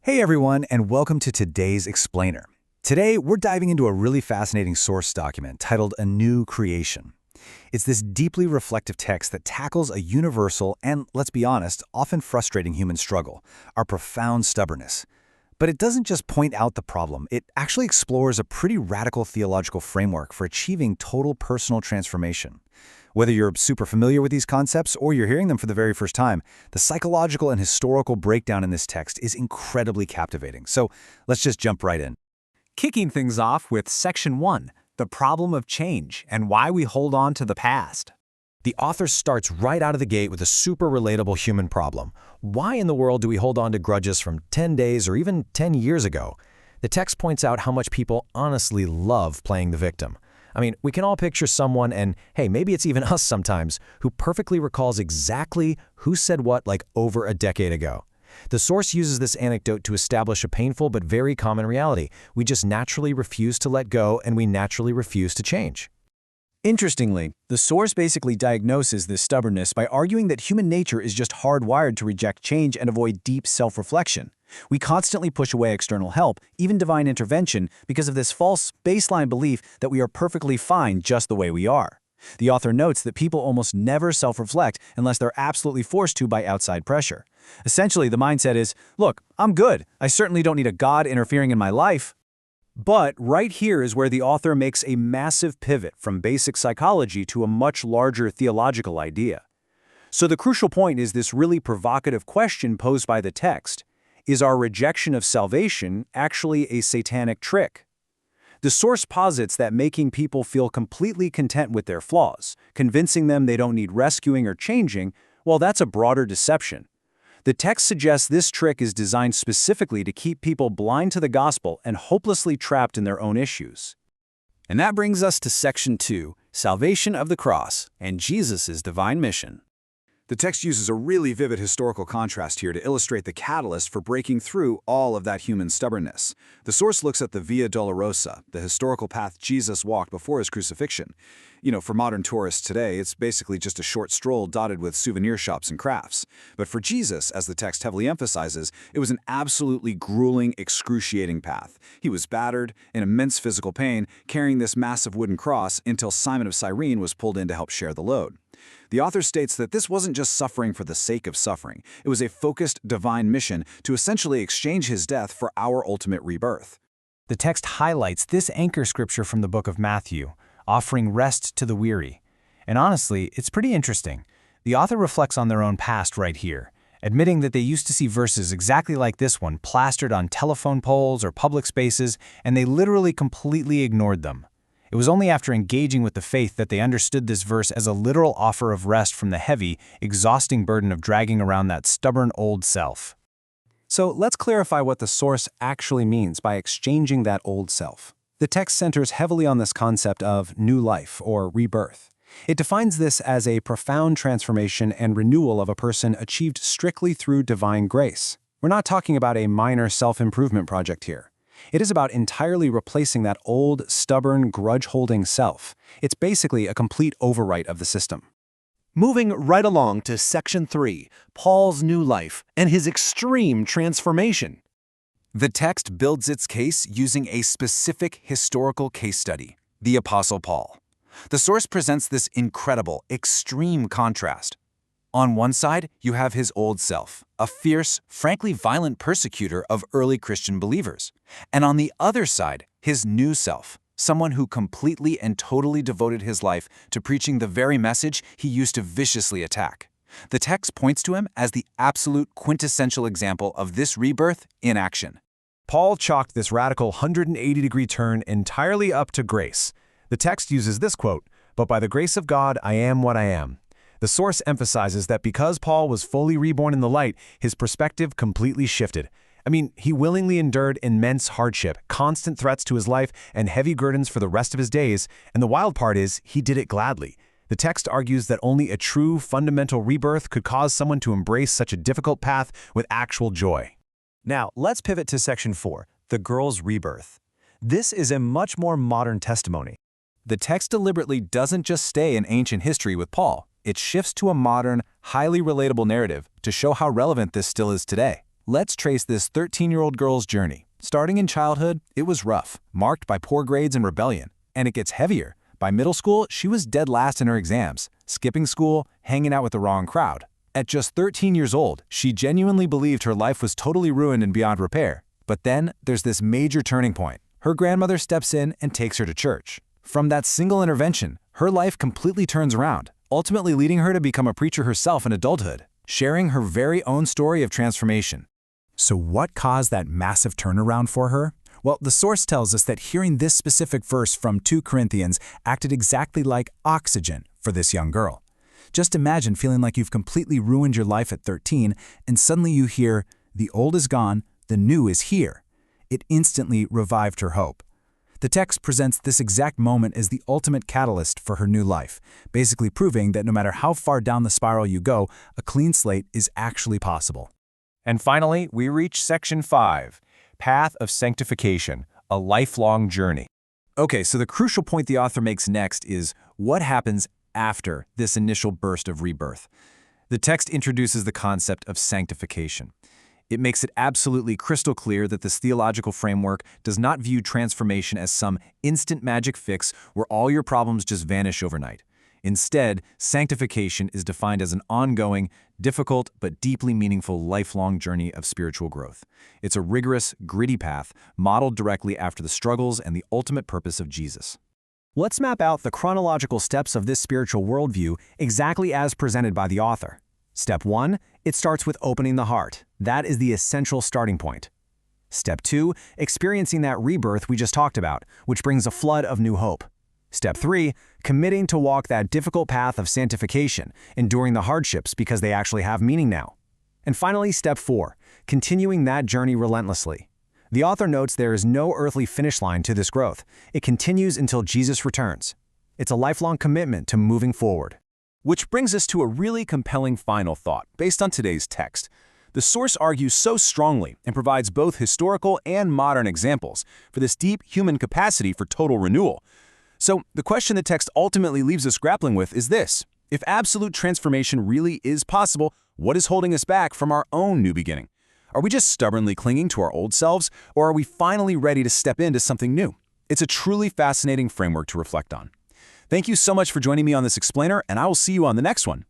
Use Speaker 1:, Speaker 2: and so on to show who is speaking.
Speaker 1: Hey everyone, and welcome to today's Explainer. Today, we're diving into a really fascinating source document titled A New Creation. It's this deeply reflective text that tackles a universal and, let's be honest, often frustrating human struggle, our profound stubbornness. But it doesn't just point out the problem, it actually explores a pretty radical theological framework for achieving total personal transformation. Whether you're super familiar with these concepts or you're hearing them for the very first time, the psychological and historical breakdown in this text is incredibly captivating. So let's just jump right in.
Speaker 2: Kicking things off with Section 1, The Problem of Change and Why We Hold On to the Past.
Speaker 3: The author starts right out of the gate with a super relatable human problem. Why in the world do we hold on to grudges from 10 days or even 10 years ago? The text points out how much people honestly love playing the victim. I mean, we can all picture someone, and hey, maybe it's even us sometimes, who perfectly recalls exactly who said what like over a decade ago. The source uses this anecdote to establish a painful but very common reality. We just naturally refuse to let go, and we naturally refuse to change.
Speaker 4: Interestingly, the source basically diagnoses this stubbornness by arguing that human nature is just hardwired to reject change and avoid deep self-reflection. We constantly push away external help, even divine intervention, because of this false baseline belief that we are perfectly fine just the way we are. The author notes that people almost never self-reflect unless they're absolutely forced to by outside pressure. Essentially, the mindset is, look, I'm good. I certainly don't need a God interfering in my life.
Speaker 1: But right here is where the author makes a massive pivot from basic psychology to a much larger theological idea. So the crucial point is this really provocative question posed by the text. Is our rejection of salvation actually a satanic trick? The source posits that making people feel completely content with their flaws, convincing them they don't need rescuing or changing, well, that's a broader deception. The text suggests this trick is designed specifically to keep people blind to the gospel and hopelessly trapped in their own issues.
Speaker 4: And that brings us to Section 2, Salvation of the Cross and Jesus' Divine Mission.
Speaker 5: The text uses a really vivid historical contrast here to illustrate the catalyst for breaking through all of that human stubbornness. The source looks at the Via Dolorosa, the historical path Jesus walked before his crucifixion. For modern tourists today, it's basically just a short stroll dotted with souvenir shops and crafts. But for Jesus, as the text heavily emphasizes, it was an absolutely grueling, excruciating path. He was battered, in immense physical pain, carrying this massive wooden cross until Simon of Cyrene was pulled in to help share the load. The author states that this wasn't just suffering for the sake of suffering. It was a focused divine mission to essentially exchange his death for our ultimate rebirth.
Speaker 2: The text highlights this anchor scripture from the book of Matthew, offering rest to the weary. And honestly, it's pretty interesting. The author reflects on their own past right here, admitting that they used to see verses exactly like this one plastered on telephone poles or public spaces, and they literally completely ignored them. It was only after engaging with the faith that they understood this verse as a literal offer of rest from the heavy, exhausting burden of dragging around that stubborn old self.
Speaker 4: So let's clarify what the source actually means by exchanging that old self. The text centers heavily on this concept of new life or rebirth. It defines this as a profound transformation and renewal of a person achieved strictly through divine grace. We're not talking about a minor self-improvement project here. It is about entirely replacing that old, stubborn, grudge-holding self. It's basically a complete overwrite of the system.
Speaker 6: Moving right along to Section 3, Paul's new life and his extreme transformation.
Speaker 7: The text builds its case using a specific historical case study, the Apostle Paul. The source presents this incredible, extreme contrast. On one side, you have his old self, a fierce, frankly violent persecutor of early Christian believers. And on the other side, his new self, someone who completely and totally devoted his life to preaching the very message he used to viciously attack. The text points to him as the absolute quintessential example of this rebirth in action.
Speaker 3: Paul chalked this radical 180-degree turn entirely up to grace. The text uses this quote, "But by the grace of God, I am what I am." The source emphasizes that because Paul was fully reborn in the light, his perspective completely shifted. I mean, he willingly endured immense hardship, constant threats to his life, and heavy burdens for the rest of his days, and the wild part is, he did it gladly. The text argues that only a true, fundamental rebirth could cause someone to embrace such a difficult path with actual joy.
Speaker 4: Now, let's pivot to Section 4, the girl's rebirth. This is a much more modern testimony.
Speaker 7: The text deliberately doesn't just stay in ancient history with Paul. It shifts to a modern, highly relatable narrative to show how relevant this still is today.
Speaker 2: Let's trace this 13-year-old girl's journey. Starting in childhood, it was rough, marked by poor grades and rebellion. And it gets heavier. By middle school, she was dead last in her exams, skipping school, hanging out with the wrong crowd. At just 13 years old, she genuinely believed her life was totally ruined and beyond repair. But then, there's this major turning point. Her grandmother steps in and takes her to church. From that single intervention, her life completely turns around, ultimately leading her to become a preacher herself in adulthood, sharing her very own story of transformation.
Speaker 3: So what caused that massive turnaround for her? Well, the source tells us that hearing this specific verse from 2 Corinthians acted exactly like oxygen for this young girl. Just imagine feeling like you've completely ruined your life at 13, and suddenly you hear, "The old is gone, the new is here." It instantly revived her hope. The text presents this exact moment as the ultimate catalyst for her new life, basically proving that no matter how far down the spiral you go, a clean slate is actually possible.
Speaker 2: And finally, we reach Section 5, Path of Sanctification, a lifelong journey. Okay, so the crucial point the author makes next is what happens after this initial burst of rebirth. The text introduces the concept of sanctification. It makes it absolutely crystal clear that this theological framework does not view transformation as some instant magic fix where all your problems just vanish overnight. Instead, sanctification is defined as an ongoing, difficult, but deeply meaningful lifelong journey of spiritual growth. It's a rigorous, gritty path modeled directly after the struggles and the ultimate purpose of Jesus.
Speaker 4: Let's map out the chronological steps of this spiritual worldview exactly as presented by the author. Step 1, it starts with opening the heart. That is the essential starting point. Step 2, experiencing that rebirth we just talked about, which brings a flood of new hope. Step 3, committing to walk that difficult path of sanctification, enduring the hardships because they actually have meaning now. And finally, Step 4, continuing that journey relentlessly. The author notes there is no earthly finish line to this growth. It continues until Jesus returns. It's a lifelong commitment to moving forward.
Speaker 6: Which brings us to a really compelling final thought based on today's text. The source argues so strongly and provides both historical and modern examples for this deep human capacity for total renewal. So the question the text ultimately leaves us grappling with is this: if absolute transformation really is possible, what is holding us back from our own new beginning? Are we just stubbornly clinging to our old selves, or are we finally ready to step into something new? It's a truly fascinating framework to reflect on. Thank you so much for joining me on this explainer, and I will see you on the next one.